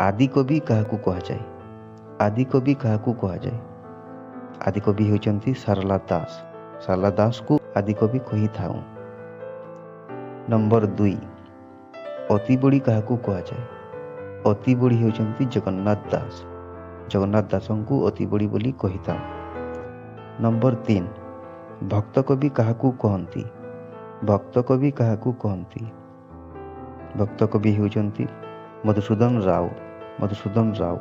आदिकवि काहाकू कुहाଯାए? आदिकवि काहाकू कुहाଯାए? आदिकवि हेउचंती सारला दास। सारला दास को आदिकवि कहिथाउ। नंबर 2 अति बड़ी काहाकू कुहाଯାए? अति बड़ी हेउचंती जगन्नाथ दास। जगन्नाथ दासों को अति बड़ी बोली कहिथाउ। नंबर 3 भक्त कवि काहाकू कहंती? भक्त कवि काहाकू कहंती? भक्त कवि हेउचंती मधुसूदन राव। मधुसूदन राव।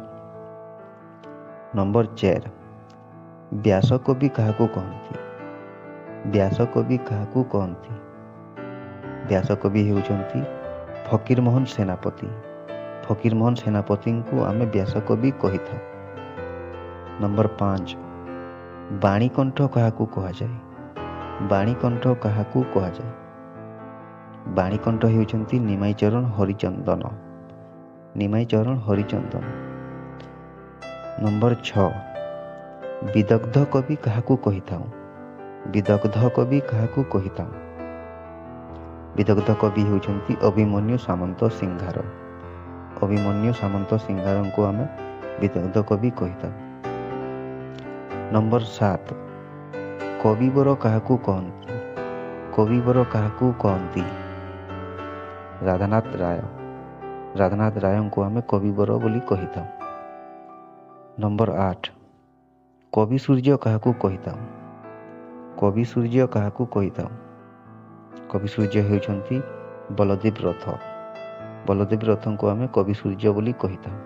नंबर 4 व्यास कवि काहाकू कहंती? व्यास कवि काहाकू कहंती? व्यास कवि हेउचंती फकीर मोहन सेनापति। फकीर मोहन सेनापति को आमे व्यास कवि कहिथाउ। नंबर 5 बाणीकंठ काहाकू कुहाଯାए? बाणीकंठ काहाकू कुहाଯାए? बाणीकंठ हेउचंती निमाईचरण हरिचंदन। निमाईचरण हरिचंदन। नंबर 6 विदग्ध कवि काहाकू कहिथाउ? विदग्ध कवि काहाकू कहिथाउ? विदग्ध कवि हेउचंती अभिमन्यु सामंत सिंघार। अभिमन्यु सामंत सिंघार को आमे विदग्ध कवि कहिथाउ। नंबर 7 कविवर काहाकू कहंती? कविवर काहाकू कहंती? राधानाथ राय। राधानाथ राय को आमे कविवर बोली कहिथाउ। नंबर 8 कवि सूर्य काहाकू कहिथाउ? कवि सूर्य काहाकू कहिथाउ? कवि सूर्य हेउचंती बलदेव रथ। बलदेव रथ को आमे कवि सूर्य बोली कहिथाउ।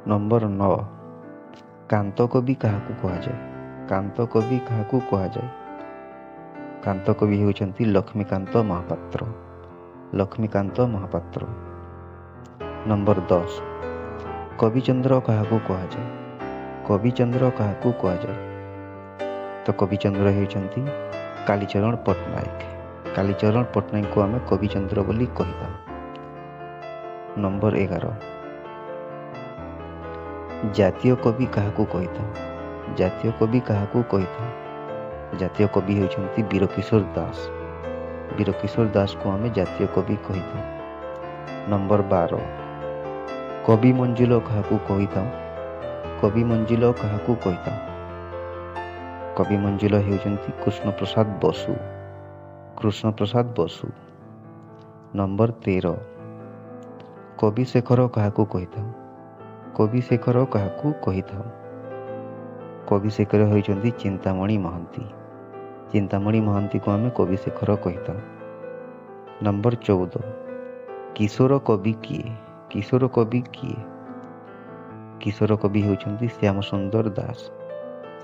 नंबर 9 कांत कवि काहाकू कुहाଯାए? कांत कवि काहाकू कुहाଯାए? कांत कवि हेउचंती लक्ष्मीकांत महापात्र। लक्ष्मीकांत महापात्र। नंबर 10 कविचंद्र काहाकू कुहाଯାए? कविचंद्र काहाकू कुहाଯାए? तो कविचंद्र हेउचंती कालीचरण पट्टनायक। कालीचरण पट्टनायक को आमे कविचंद्र बोली कहिथाउ। नंबर 11 जातीय कवि काहाकू कहिथाउ? जातीय कवि काहाकू कहिथाउ? जातीय कवि हेउचंती वीरकिशोर दास। वीरकिशोर दास को आमे जातीय कवि कहिथाउ। नंबर 12 कवि मंजुल काहाकू कहिथाउ? कवि मंजुल काहाकू कहिथाउ? कवि मंजुल हेउचंती कृष्ण प्रसाद बसु। कृष्ण प्रसाद बसु। नंबर 13 कवि शेखर काहाकू कहिथाउ? कवि शेखर काहाकू कहिथाउ? कवि शेखर हेउचंती चिंतामणि महांती। चिंतामणि महांती को आमे कवि शेखर कहिथाउ। नंबर 14 किशोर कवि किए? किशोर कवि किए? किशोर कवि हेउचंती श्याम सुंदर दास।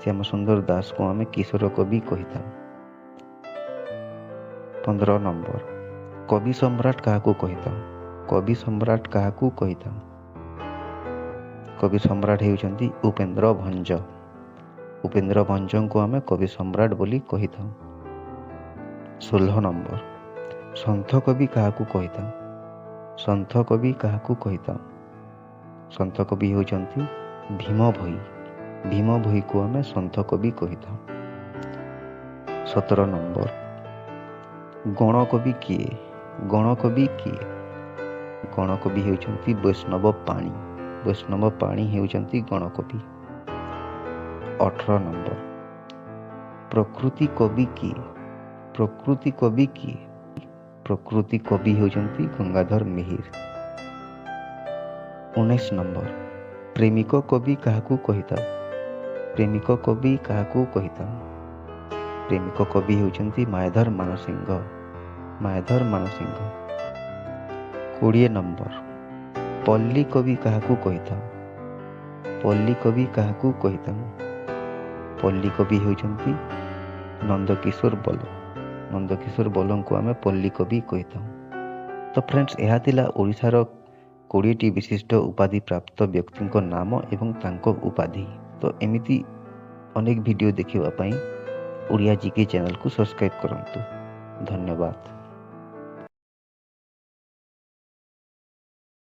श्याम सुंदर दास को आमे किशोर कवि कहिथाउ। 15 नंबर कवि सम्राट काहाकू कहिथाउ? कवि सम्राट काहाकू कहिथाउ? कवि सम्राट हेउचंती उपेंद्र भंज। उपेंद्र भंज को आमे कवि सम्राट बोली कहिथाउ। 16 नंबर सन्थ कवि काहाकू कहिथाउ? सन्थ कवि काहाकू कहिथाउ? सन्थ कवि हेउचंती भीम भोई। भीम भोई को आमे सन्थ कवि कहिथाउ। 17 नंबर गण कवि किए? गण कवि किए? गण कवि हेउचंती वैष्णव पाणी। वैष्णव पाणी हेउचंती गण कवि। 18 नंबर प्रकृति कवि किए? प्रकृति कवि किए? प्रकृति कवि हेउचंती गंगाधर मेहिर। 19 नंबर प्रेमिक कवि काहाकू कहिथाउ? प्रेमिक कवि काहाकू कहिथाउ? प्रेमिक कवि हेउचंती मायाधर मानसिंह। मायाधर मानसिंह। 20 नंबर पल्ली कवि काहाकू कहिथाउ? पल्ली कवि काहाकू कहिथाउ? पल्ली कवि हेउचंती नंदकिशोर बल। नंदकिशोर बल को आमे पल्ली कवि कहिथाउ। तो फ्रेंड्स यह थिला ओडिशार 20टी विशिष्ट उपाधि प्राप्त व्यक्ति नाम एवं तांको उपाधि। तो एमिति अनेक वीडियो देखिबा पई ओडिया जीके चैनल को सब्सक्राइब करंतु। धन्यवाद।